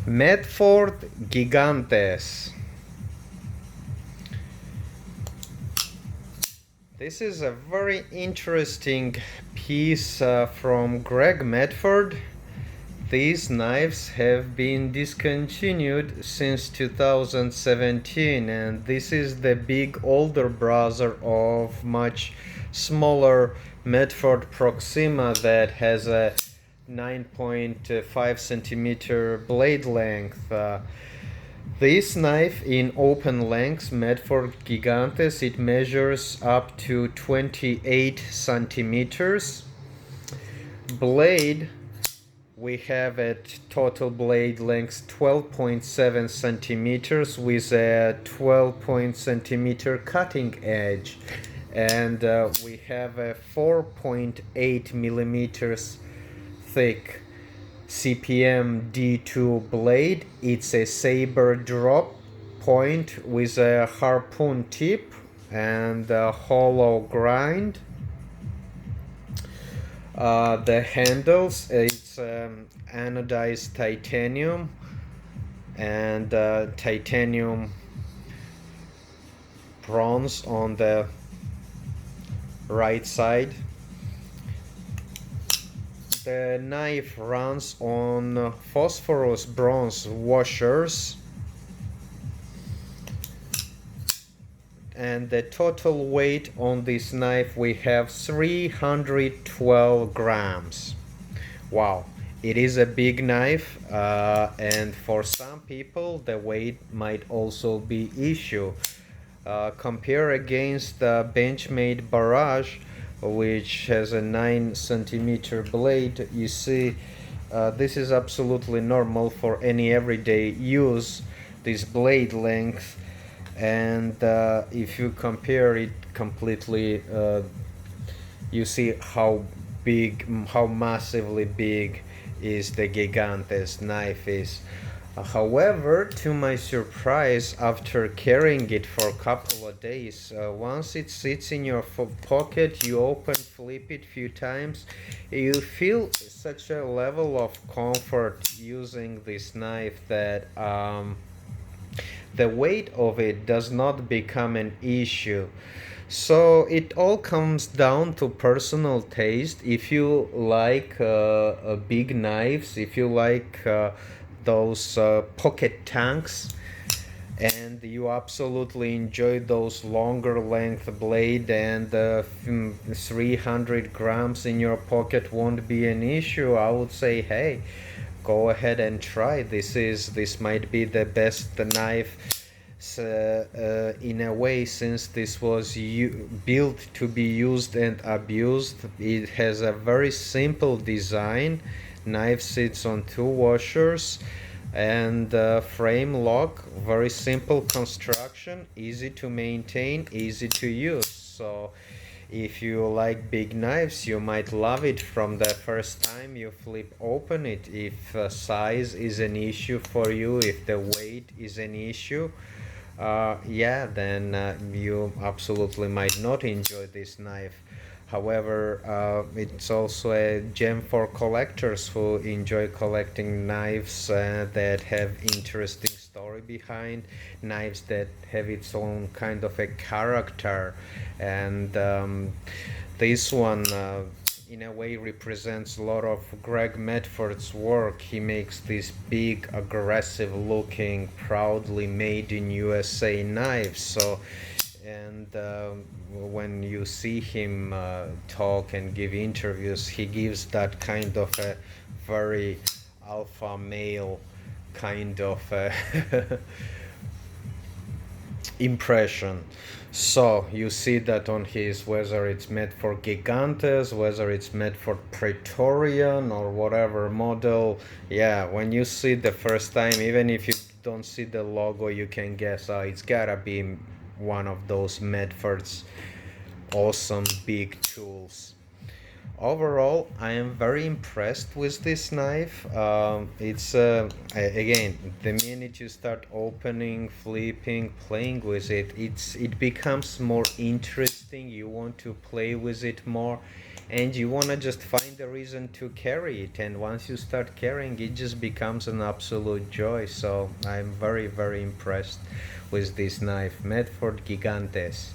Medford Gigantes. This is a very interesting piece from Greg Medford. These knives have been discontinued since 2017, and this is the big older brother of much smaller Medford Proxima that has a 9.5 centimeter blade length. This knife in open length, Medford Gigantes, it measures up to 28 centimeters. Blade, we have at total blade length 12.7 centimeters with a 12 centimeter cutting edge, and we have a 4.8 millimeters thick CPM D2 blade. It's a saber drop point with a harpoon tip and a hollow grind. The handles, it's anodized titanium and titanium bronze on the right side. The knife runs on phosphorus bronze washers, and the total weight on this knife we have 312 grams. Wow, it is a big knife, and for some people the weight might also be issue. Compare against the Benchmade Barrage, which has a 9 centimeter blade. You see, this is absolutely normal for any everyday use, this blade length. And if you compare it completely, you see how massively big is the Gigantes knife is. However, to my surprise, after carrying it for a couple of days, once it sits in your pocket, you open, flip it a few times, you feel such a level of comfort using this knife that the weight of it does not become an issue. So it all comes down to personal taste. If you like big knives, if you like those pocket tanks, and you absolutely enjoy those longer length blade, and 300 grams in your pocket won't be an issue, I would say, hey, go ahead and try. This might be the best knife in a way, since this was built to be used and abused. It has a very simple design. Knife sits on two washers and frame lock. Very simple construction, easy to maintain, easy to use. So if you like big knives, you might love it from the first time you flip open it. If size is an issue for you, if the weight is an issue, yeah, then you absolutely might not enjoy this knife. However, it's also a gem for collectors who enjoy collecting knives that have interesting story behind, knives that have its own kind of a character. And this one in a way represents a lot of Greg Medford's work. He makes these big, aggressive looking, proudly made in USA knives. So, and when you see him talk and give interviews, he gives that kind of a very alpha male kind of impression. So you see that on his, whether it's Medford Gigantes, whether it's Medford Praetorian or whatever model, yeah, when you see the first time, even if you don't see the logo, you can guess, oh, it's gotta be one of those Medford's awesome big tools. Overall, I am very impressed with this knife. It's again, the minute you start opening, flipping, playing with it, it becomes more interesting. You want to play with it more. and you want to just find a reason to carry it, and once you start carrying it just becomes an absolute joy. So I'm very impressed with this knife, Medford Gigantes.